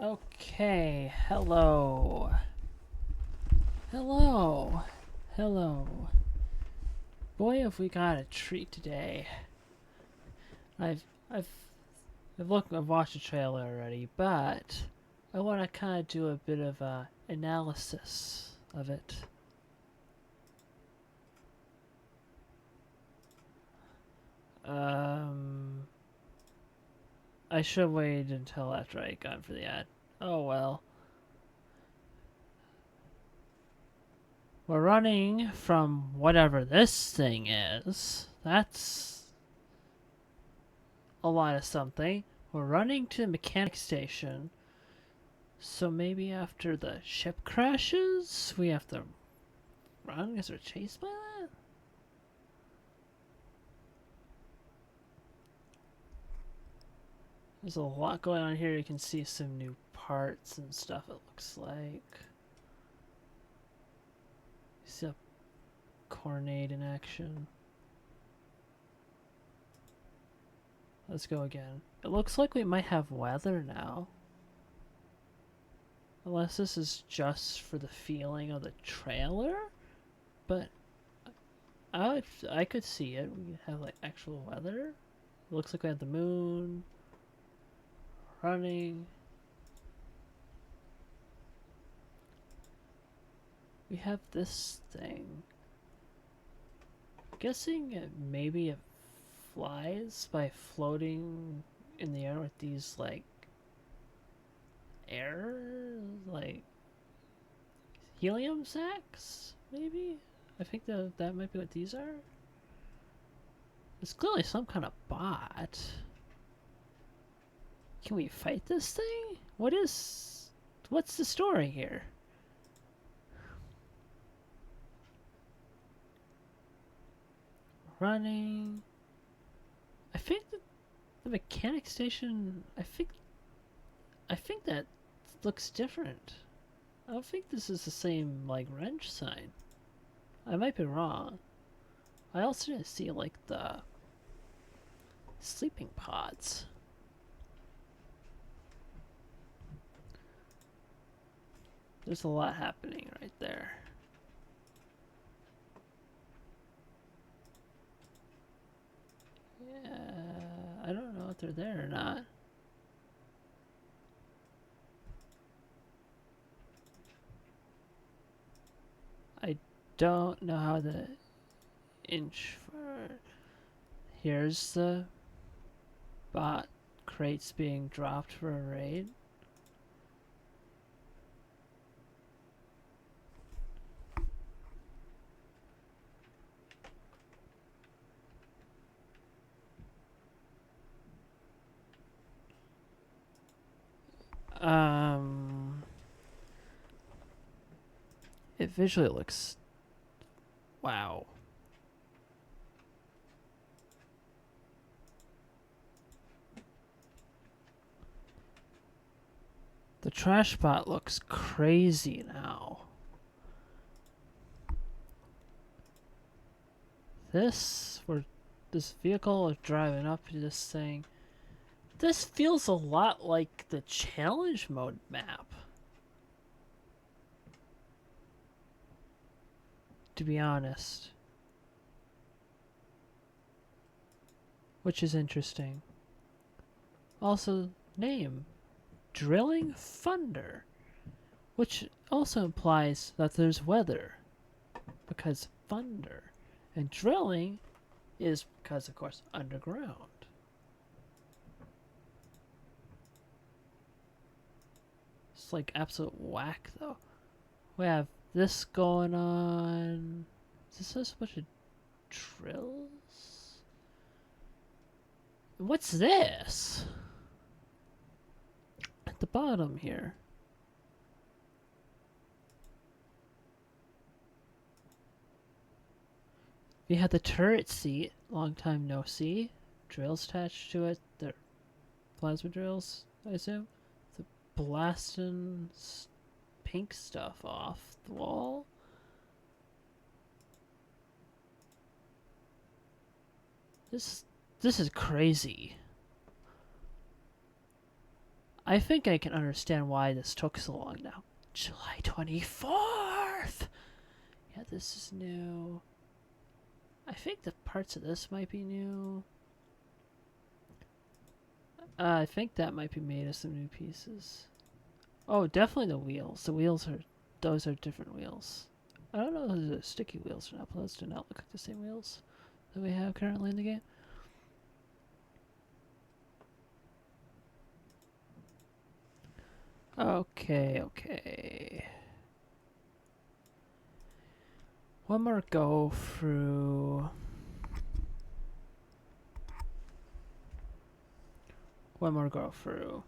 Okay, hello. Hello. Hello. Boy, have we got a treat today. I've I've I've watched the trailer already, but I want to kind of do a bit of a analysis of it. Um I should have waited until after I got for the ad. Oh well. We're running from whatever this thing is. That's a lot of something. We're running to the mechanic station. So maybe after the ship crashes, we have to run because we're chased by that? There's a lot going on here. You can see some new parts and stuff, it looks like. You see a Coronade in action. Let's go again. It looks like we might have weather now. Unless this is just for the feeling of the trailer? But I could see it. We have like actual weather. It looks like we have the moon running. We have this thing. I'm guessing maybe it flies by floating in the air with these like air like helium sacs, maybe? I think that might be what these are. It's clearly some kind of bot. Can we fight this thing? What's the story here? Running. I think the mechanic station. I think that looks different. I don't think this is the same like wrench sign. I might be wrong. I also didn't see like the sleeping pods. There's a lot happening right there. Yeah, I don't know if they're there or not. I don't know how to inch for. Here's the bot crates being dropped for a raid. Um, it visually looks wow. The trash bot looks crazy now. This vehicle is driving up to this thing. This feels a lot like the challenge mode map. To be honest. Which is interesting. Also, name Drilling Thunder. Which also implies that there's weather. Because thunder. And drilling is because, of course, underground. It's like absolute whack, though. We have this going on. Is this a bunch of drills? What's this? At the bottom here. We have the turret seat. Long time no see. Drills attached to it. They're plasma drills, I assume. The blasting pink stuff off the wall. This is crazy. I think I can understand why this took so long now. July 24th! Yeah, this is new. I think the parts of this might be new. I think that might be made of some new pieces. Oh, definitely the wheels. The wheels are, those are different wheels. I don't know if those are sticky wheels or not, but those do not look like the same wheels that we have currently in the game. Okay, okay. One more go through. One more go through.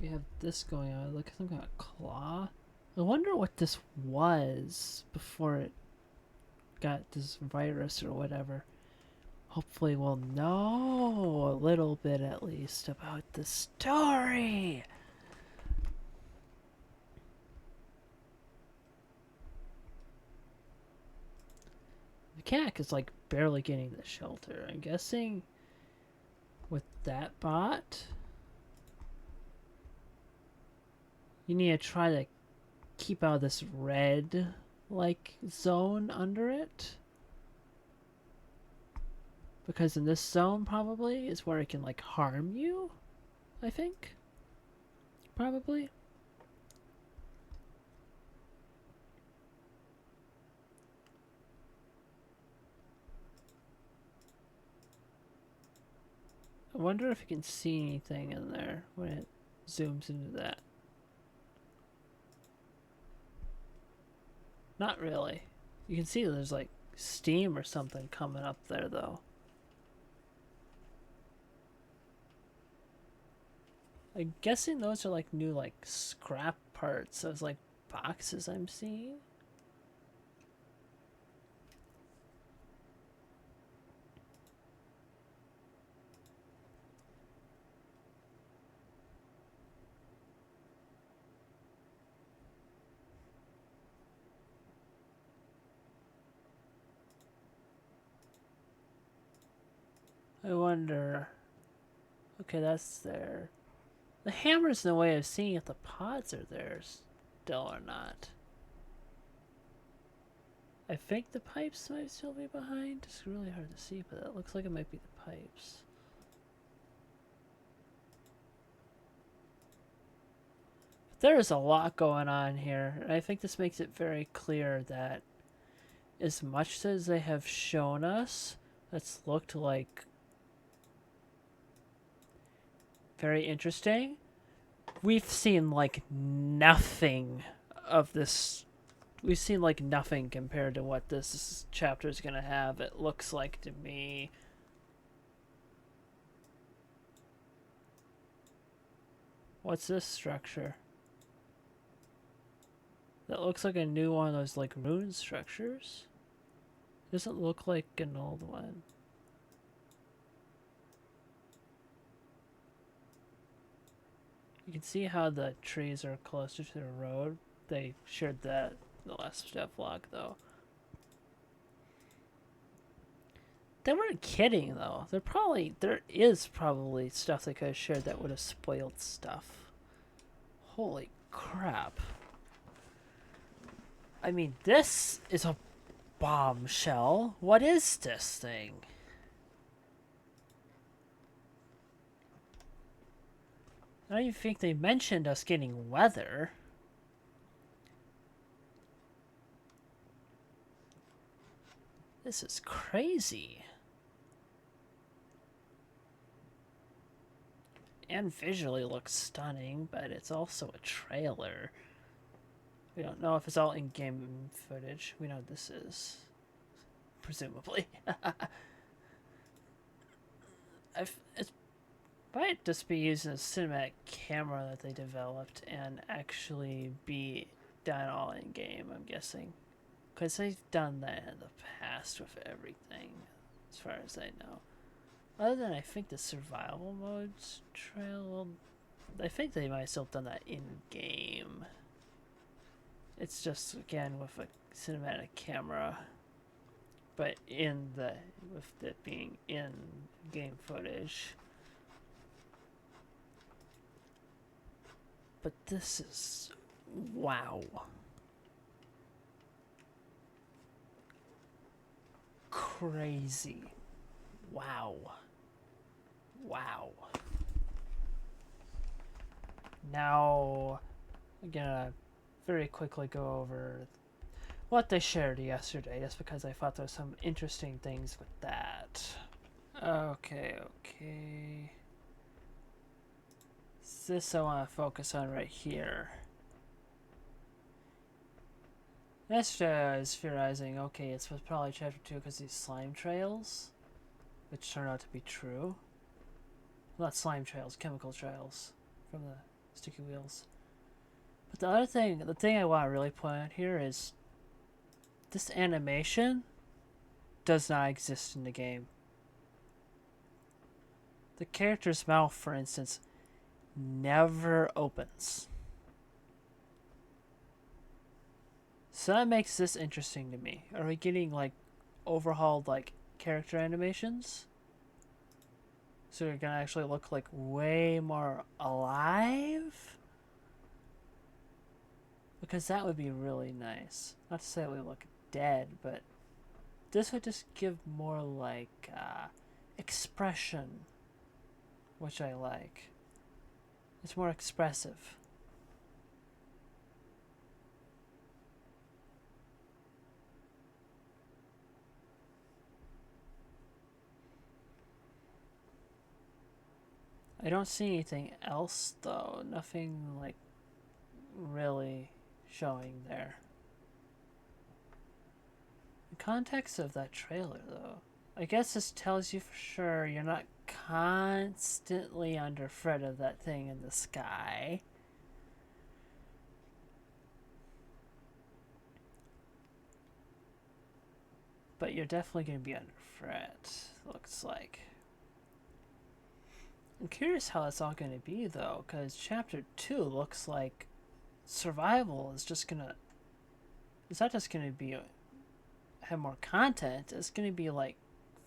We have this going on. Look at some kind of claw. I wonder what this was before it got this virus or whatever. Hopefully we'll know a little bit at least about the story. The cat is like barely getting the shelter. I'm guessing with that bot, you need to try to keep out of this red like zone under it. Because in this zone probably is where it can like harm you, I think. Probably. I wonder if you can see anything in there when it zooms into that. Not really. You can see there's like steam or something coming up there though. I'm guessing those are like new like scrap parts. Those like boxes I'm seeing. I wonder. Okay, that's there. The hammer's no way of seeing if the pods are there still or not. I think the pipes might still be behind. It's really hard to see, but it looks like it might be the pipes. But there is a lot going on here, and I think this makes it very clear that as much as they have shown us that's looked like very interesting, we've seen like nothing of this. We've seen like nothing compared to what this chapter is going to have, it looks like to me. What's this structure? That looks like a new one of those like rune structures. It doesn't look like an old one. You can see how the trees are closer to the road. They shared that in the last step vlog though. They weren't kidding though. There is probably stuff they could have shared that would have spoiled stuff. Holy crap. I mean, this is a bombshell. What is this thing? I don't even think they mentioned us getting weather. This is crazy. And visually looks stunning, but it's also a trailer. We don't know if it's all in-game footage. We know what this is. Presumably. It might just be using a cinematic camera that they developed and actually be done all in-game, I'm guessing. Because they've done that in the past with everything, as far as I know. Other than I think the survival modes trail, I think they might have still done that in-game. It's just, again, with a cinematic camera, but with it being in-game footage. But this is... wow. Crazy. Wow. Wow. Now, I'm gonna very quickly go over what they shared yesterday, just because I thought there were some interesting things with that. Okay. This I want to focus on right here. Yesterday I was theorizing, okay, it was probably chapter 2 because these slime trails, which turned out to be true. Well, not slime trails, chemical trails from the sticky wheels. But the thing I want to really point out here is this animation does not exist in the game. The character's mouth, for instance, never opens. So that makes this interesting to me. Are we getting like overhauled like character animations? So they're gonna actually look like way more alive? Because that would be really nice. Not to say it would look dead, but this would just give more like expression, which I like. It's more expressive. I don't see anything else though. Nothing like really showing there. The context of that trailer though, I guess this tells you for sure you're not constantly under threat of that thing in the sky. But you're definitely going to be under threat, looks like. I'm curious how it's all going to be though, because chapter 2 looks like survival is just going to... It's not just going to be have more content, it's going to be like...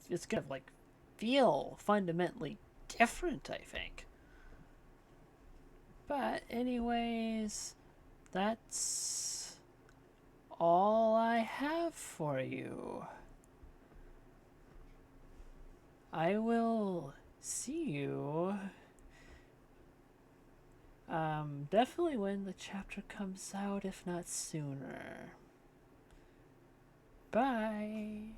It's going to like feel fundamentally different, I think. But anyways, that's all I have for you. I will see you definitely when the chapter comes out, if not sooner. Bye.